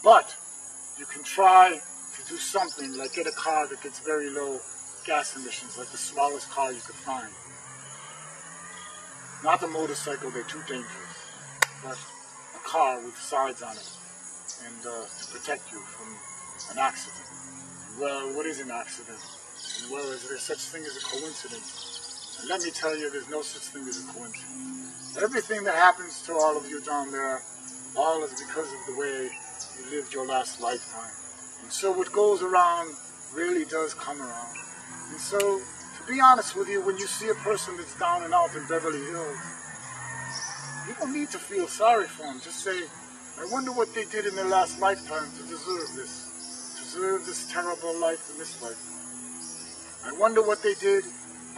But you can try to do something like get a car that gets very low gas emissions, like the smallest car you could find. Not a motorcycle, they're too dangerous, but a car with sides on it, and to protect you from an accident. Well, what is an accident? And well, is there such thing as a coincidence? And let me tell you, there's no such thing as a coincidence. Everything that happens to all of you down there, all is because of the way you lived your last lifetime. And so what goes around really does come around. And so, to be honest with you, when you see a person that's down and out in Beverly Hills, you don't need to feel sorry for them. Just say, I wonder what they did in their last lifetime to deserve this terrible life in this life. I wonder what they did.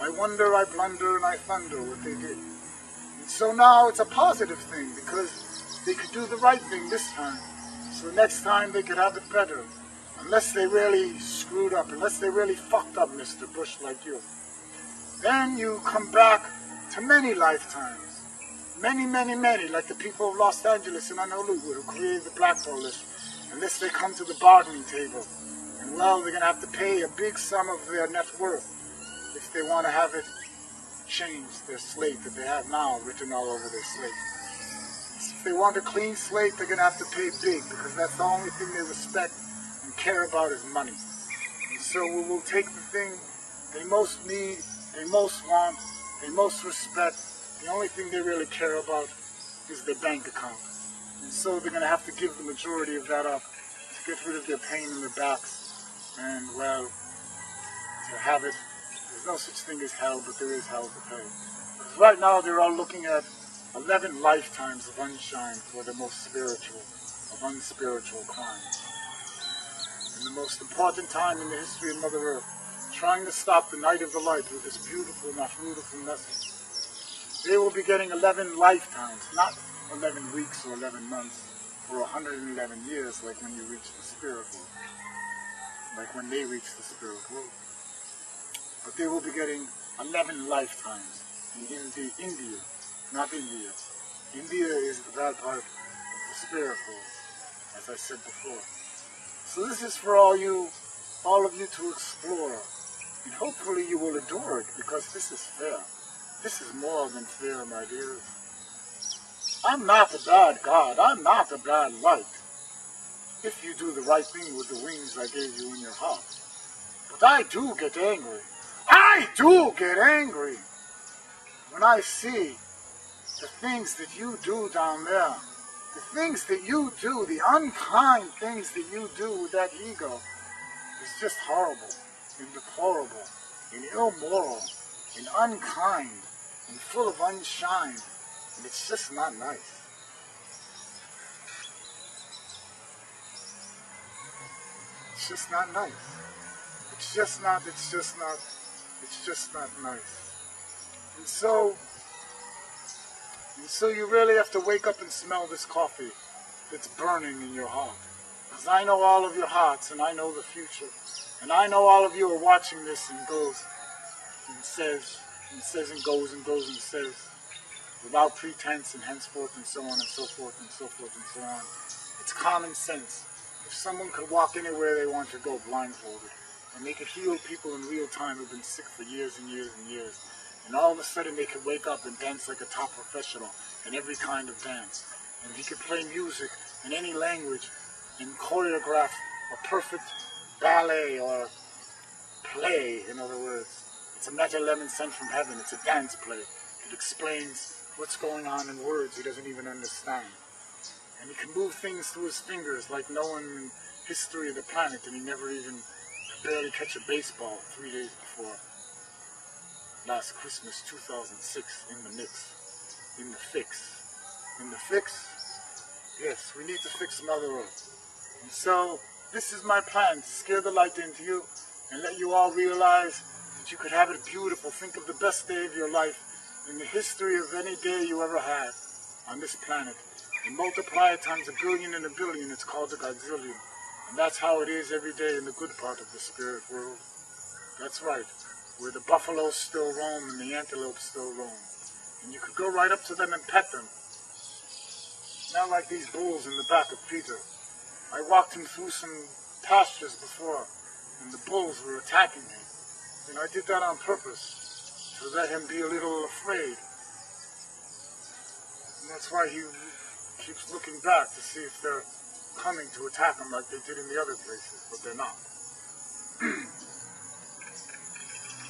I wonder, I blunder, and I thunder what they did. And so now it's a positive thing, because they could do the right thing this time. So next time they could have it better. Unless they really screwed up, unless they really fucked up, Mr. Bush, like you. Then you come back to many lifetimes. Many, many, many, like the people of Los Angeles and Honolulu who created the Black Coalition. Unless they come to the bargaining table. And well, they're going to have to pay a big sum of their net worth if they want to have it changed, their slate that they have now written all over their slate. If they want a clean slate, they're going to have to pay big, because that's the only thing they respect and care about is money. And so we will take the thing they most need, they most want, they most respect. The only thing they really care about is their bank account. And so they're going to have to give the majority of that up to get rid of their pain in their backs. And, well, to have it, there's no such thing as hell, but there is hell to pay. Because right now they're all looking at 11 lifetimes of unshine for the most spiritual of unspiritual crimes. And the most important time in the history of Mother Earth, trying to stop the night of the light with this beautiful, not beautiful message. They will be getting 11 lifetimes, not 11 weeks or 11 months, for 111 years, like when you reach the spirit world. Like when they reach the spirit world. But they will be getting 11 lifetimes in India, not India. India is that part of the spirit world, as I said before. So this is for all of you to explore. And hopefully you will adore it, because this is fair. This is more than fair, my dears. I'm not a bad God. I'm not a bad light. If you do the right thing with the wings I gave you in your heart. But I do get angry. I do get angry when I see the things that you do down there. The things that you do, the unkind things that you do with that ego is just horrible and deplorable and immoral and unkind and full of unshine, and it's just not nice. It's just not nice. It's just not nice. And so you really have to wake up and smell this coffee that's burning in your heart. Because I know all of your hearts, and I know the future. And I know all of you are watching this and goes and says and goes and goes and says, without pretense and henceforth and so on and so forth and so forth and so on. It's common sense. If someone could walk anywhere they want to go blindfolded, and they could heal people in real time who've been sick for years and years and years, and all of a sudden they could wake up and dance like a top professional in every kind of dance, and he could play music in any language and choreograph a perfect ballet or play, in other words. It's a Meta Lemon sent from heaven. It's a dance play. It explains what's going on in words he doesn't even understand. And he can move things through his fingers like no one in history of the planet, and he never even barely catch a baseball 3 days before last Christmas 2006 in the mix, in the fix. In the fix? Yes, we need to fix Mother Earth. And so, this is my plan, to scare the light into you and let you all realize that you could have it beautiful. Think of the best day of your life in the history of any day you ever had on this planet. And multiply it times a billion and a billion, it's called a godzillion. And that's how it is every day in the good part of the spirit world. That's right, where the buffaloes still roam and the antelopes still roam. And you could go right up to them and pet them. Not like these bulls in the back of Peter. I walked him through some pastures before, and the bulls were attacking him. And I did that on purpose, to let him be a little afraid. And that's why he keeps looking back to see if they're coming to attack him like they did in the other places, but they're not.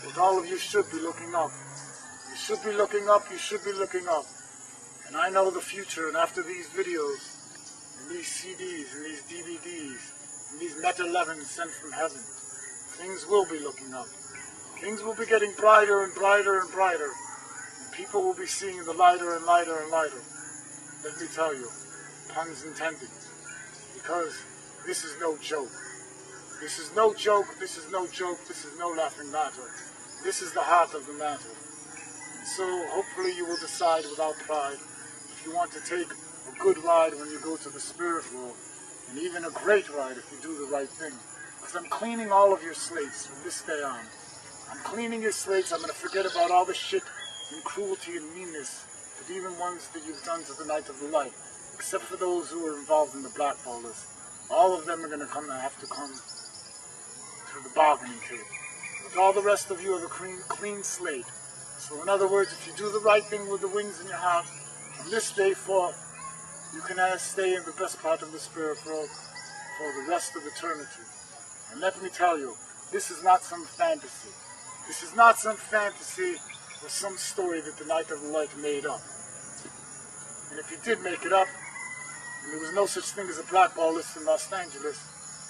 But all of you should be looking up. You should be looking up, you should be looking up. And I know the future, and after these videos, and these CDs, and these DVDs, and these Meta 11s sent from heaven, things will be looking up. Things will be getting brighter and brighter and brighter. And people will be seeing the lighter and lighter and lighter. Let me tell you, puns intended. Because this is no joke. This is no joke, this is no joke, this is no laughing matter. This is the heart of the matter. And so hopefully you will decide without pride if you want to take a good ride when you go to the spirit world, and even a great ride if you do the right thing. Because I'm cleaning all of your slates from this day on. I'm cleaning your slates. I'm going to forget about all the shit and cruelty and meanness, but even ones that you've done to the Night of the Light, except for those who are involved in the blackball list. All of them are going to have to come through the bargaining table. But all the rest of you have a clean slate. So in other words, if you do the right thing with the wings in your heart, from this day forth, you can stay in the best part of the spirit world for the rest of eternity. And let me tell you, this is not some fantasy. This is not some fantasy or some story that the Night of the Light made up. And if he did make it up, and there was no such thing as a blackball list in Los Angeles,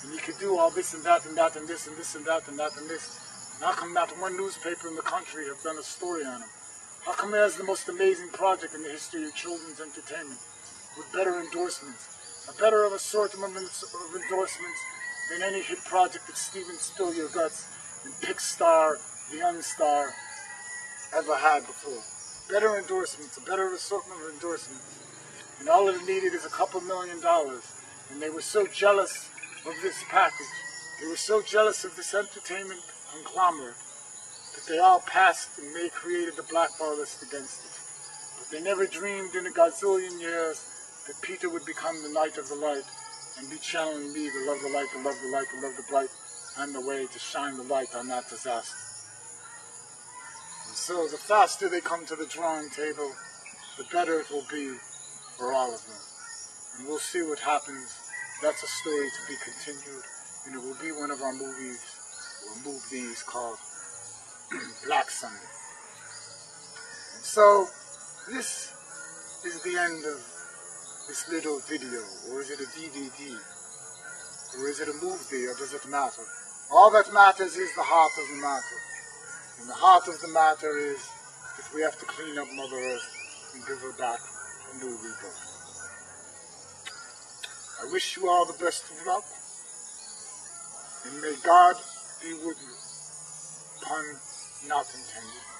and you could do all this and that and that and this and this and that and that and this, and how come not one newspaper in the country have done a story on him? How come he has the most amazing project in the history of children's entertainment, with better endorsements, a better assortment of endorsements than any hit project that Steven Spill Your Guts and Pixar, the Unstar, ever had before? Better endorsements, a better assortment of endorsements. And all it needed is a couple $1 million. And they were so jealous of this package, they were so jealous of this entertainment conglomerate, that they all passed and they created the blackball list against it. But they never dreamed in a gazillion years that Peter would become the Knight of the Light and be channeling me to love the light, to love the light, to love the bright, and the way to shine the light on that disaster. And so the faster they come to the drawing table, the better it will be for all of them. And we'll see what happens. That's a story to be continued, and it will be one of our movies, or movies called Black Sunday. And so this is the end of this little video, or is it a DVD, or is it a movie, or does it matter? All that matters is the heart of the matter. And the heart of the matter is if we have to clean up Mother Earth and give her back a new rebirth. I wish you all the best of luck, and may God be with you. Pun not intended.